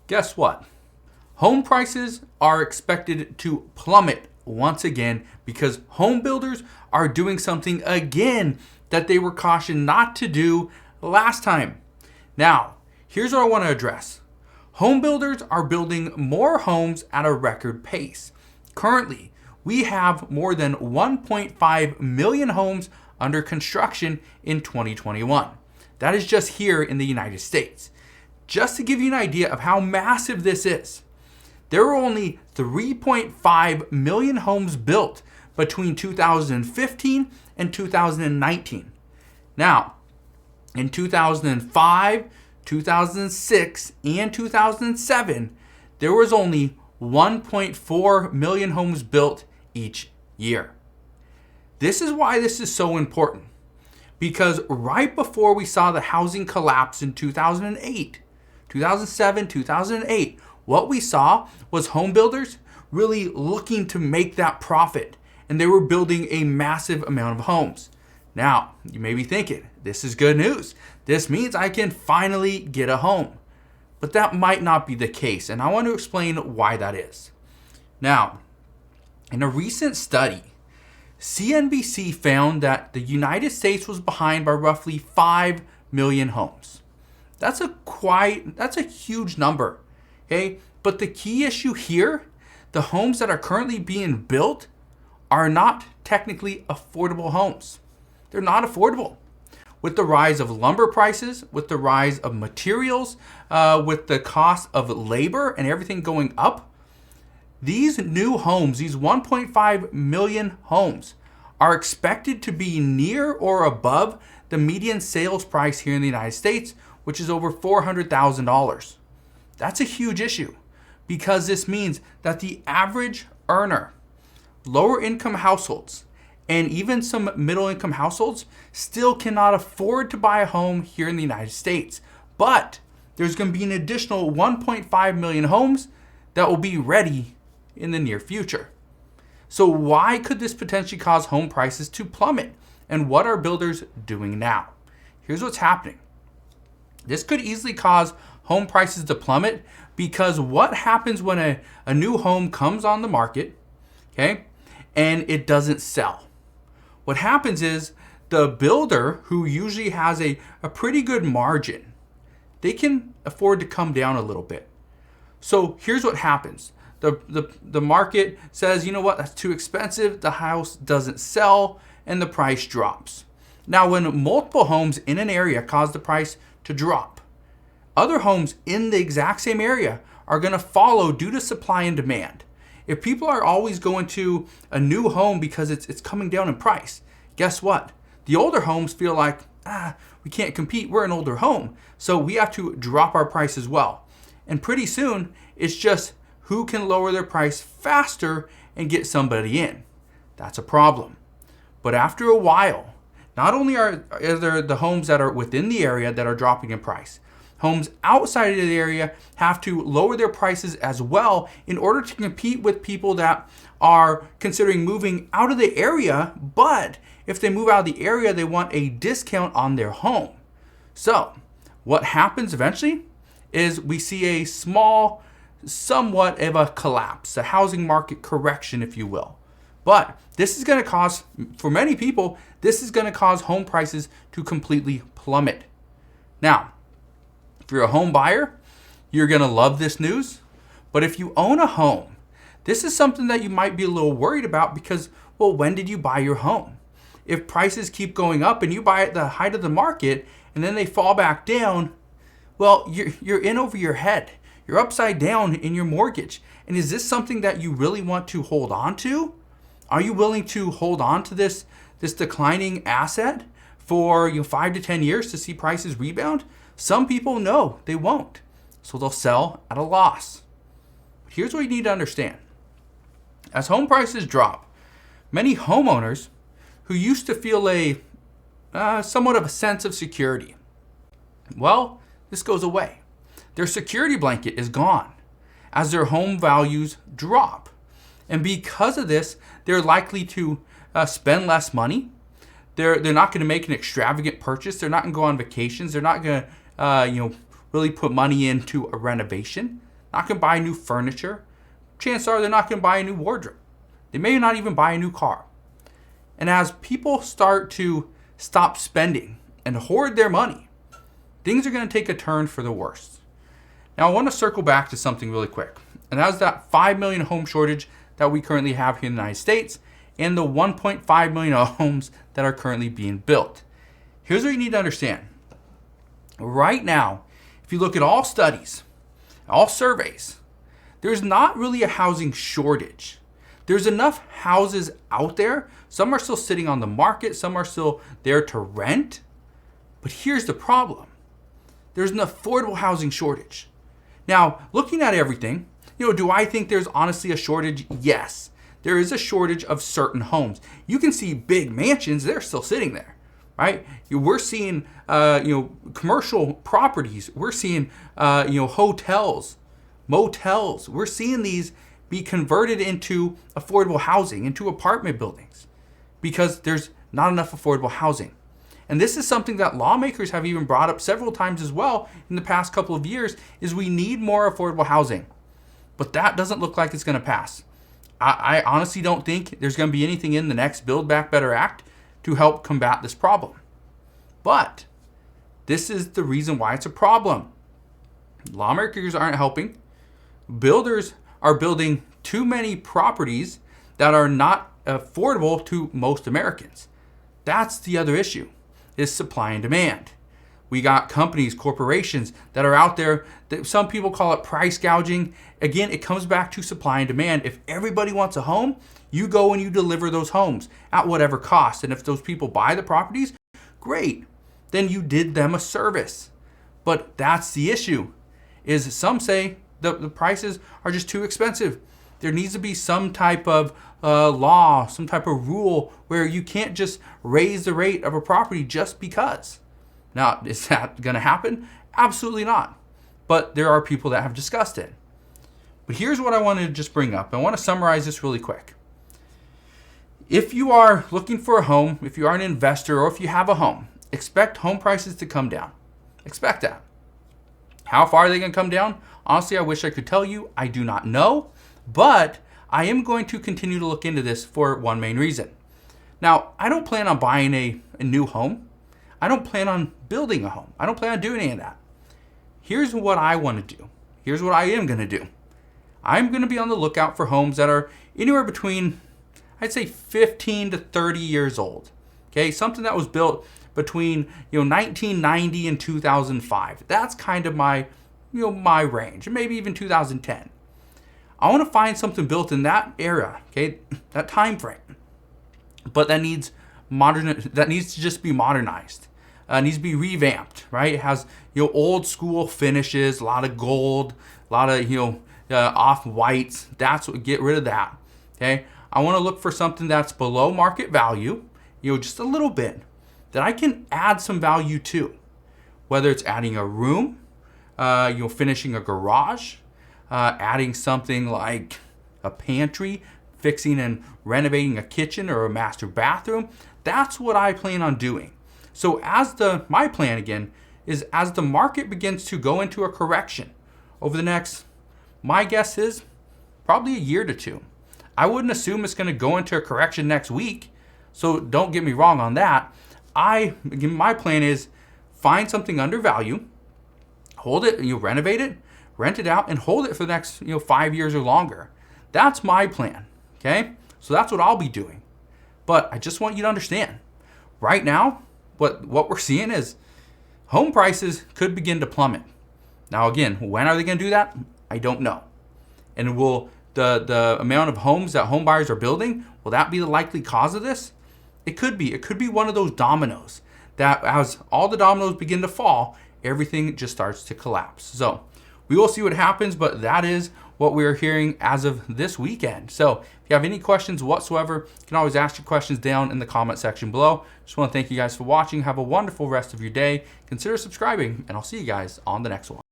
Guess what? Home prices are expected to plummet once again because home builders are doing something again that they were cautioned not to do last time. Now, here's what I want to address. Home builders are building more homes at a record pace. Currently, we have more than 1.5 million homes under construction in 2021. That is just here in the United States. Just to give you an idea of how massive this is, there were only 3.5 million homes built between 2015 and 2019. Now, in 2005, 2006, and 2007, there was only 1.4 million homes built each year. This is why this is so important, because right before we saw the housing collapse in 2007, 2008, what we saw was home builders really looking to make that profit, and they were building a massive amount of homes. Now, you may be thinking, this is good news. This means I can finally get a home. But that might not be the case, and I want to explain why that is. Now, in a recent study, CNBC found that the United States was behind by roughly 5 million homes. That's a huge number, okay? But the key issue here, the homes that are currently being built are not technically affordable homes. They're not affordable. With the rise of lumber prices, with the rise of materials, with the cost of labor and everything going up, these new homes, these 1.5 million homes, are expected to be near or above the median sales price here in the United States, which is over $400,000. That's a huge issue because this means that the average earner, lower income households, and even some middle income households still cannot afford to buy a home here in the United States. But there's going to be an additional 1.5 million homes that will be ready in the near future. So why could this potentially cause home prices to plummet? And what are builders doing now? Here's what's happening. This could easily cause home prices to plummet because what happens when a new home comes on the market, okay, and it doesn't sell? What happens is the builder, who usually has a pretty good margin, they can afford to come down a little bit. So here's what happens. The market says, you know what, that's too expensive. The house doesn't sell and the price drops. Now, when multiple homes in an area cause the price to drop, other homes in the exact same area are going to follow due to supply and demand. If people are always going to a new home because it's coming down in price, guess what? The older homes feel like, we can't compete. We're an older home. So we have to drop our price as well. And pretty soon, it's just who can lower their price faster and get somebody in. That's a problem. But after a while, not only are there the homes that are within the area that are dropping in price, homes outside of the area have to lower their prices as well in order to compete with people that are considering moving out of the area, but if they move out of the area, they want a discount on their home. So what happens eventually is we see a small, somewhat of a collapse, a housing market correction, if you will. But this is going to cause, for many people, this is going to cause home prices to completely plummet. Now, if you're a home buyer, you're going to love this news. But if you own a home, this is something that you might be a little worried about because, well, when did you buy your home? If prices keep going up and you buy at the height of the market and then they fall back down, well, you're in over your head. You're upside down in your mortgage. And is this something that you really want to hold on to? Are you willing to hold on to this declining asset for 5 to 10 years to see prices rebound? Some people, no, they won't. So they'll sell at a loss. But here's what you need to understand. As home prices drop, many homeowners who used to feel somewhat of a sense of security, well, this goes away. Their security blanket is gone as their home values drop. And because of this, they're likely to spend less money. They're not going to make an extravagant purchase. They're not going to go on vacations. They're not going to really put money into a renovation. not going to buy new furniture. Chances are they're not going to buy a new wardrobe. They may not even buy a new car. And as people start to stop spending and hoard their money, things are going to take a turn for the worse. Now, I want to circle back to something really quick, and that is that 5 million home shortage that we currently have here in the United States and the 1.5 million homes that are currently being built. Here's what you need to understand. Right now, if you look at all studies, all surveys, there's not really a housing shortage. There's enough houses out there. Some are still sitting on the market. Some are still there to rent. But here's the problem. There's an affordable housing shortage. Now, looking at everything, do I think there's honestly a shortage? Yes. There is a shortage of certain homes. You can see big mansions, they're still sitting there, right? We're seeing, commercial properties. We're seeing, hotels, motels. We're seeing these be converted into affordable housing, into apartment buildings, because there's not enough affordable housing. And this is something that lawmakers have even brought up several times as well in the past couple of years, is we need more affordable housing. But that doesn't look like it's going to pass. I honestly don't think there's going to be anything in the next Build Back Better Act to help combat this problem. But this is the reason why it's a problem. Lawmakers aren't helping. Builders are building too many properties that are not affordable to most Americans. That's the other issue, is supply and demand. We got companies, corporations that are out there that some people call it price gouging. Again, it comes back to supply and demand. If everybody wants a home, you go and you deliver those homes at whatever cost. And if those people buy the properties, great. Then you did them a service. But that's the issue, is some say the prices are just too expensive. There needs to be some type of law, some type of rule where you can't just raise the rate of a property just because. Now, is that going to happen? Absolutely not. But there are people that have discussed it. But here's what I wanted to just bring up. I want to summarize this really quick. If you are looking for a home, if you are an investor, or if you have a home, expect home prices to come down. Expect that. How far are they going to come down? Honestly, I wish I could tell you. I do not know. But I am going to continue to look into this for one main reason. Now, I don't plan on buying a new home. I don't plan on building a home. I don't plan on doing any of that. Here's what I want to do. Here's what I am going to do. I'm going to be on the lookout for homes that are anywhere between, I'd say, 15 to 30 years old. Okay, something that was built between 1990 and 2005. That's kind of my my range, maybe even 2010. I want to find something built in that era, okay, that time frame, but that needs to just be modernized. Needs to be revamped, right? It has old school finishes, a lot of gold, a lot of off whites. Get rid of that. Okay, I want to look for something that's below market value, just a little bit, that I can add some value to, whether it's adding a room, finishing a garage, adding something like a pantry, fixing and renovating a kitchen or a master bathroom. That's what I plan on doing. So my plan again is, as the market begins to go into a correction over the next, my guess is probably a year to two. I wouldn't assume it's going to go into a correction next week. So don't get me wrong on that. My plan is find something under value, hold it, renovate it, rent it out, and hold it for the next 5 years or longer. That's my plan. Okay, so that's what I'll be doing. But I just want you to understand, right now, what we're seeing is home prices could begin to plummet. Now, again, when are they going to do that? I don't know. And will the amount of homes that home buyers are building, will that be the likely cause of this? It could be. It could be one of those dominoes that, as all the dominoes begin to fall, everything just starts to collapse. So we will see what happens, but that is what we're hearing as of this weekend. So if you have any questions whatsoever, you can always ask your questions down in the comment section below. Just want to thank you guys for watching. Have a wonderful rest of your day. Consider subscribing, and I'll see you guys on the next one.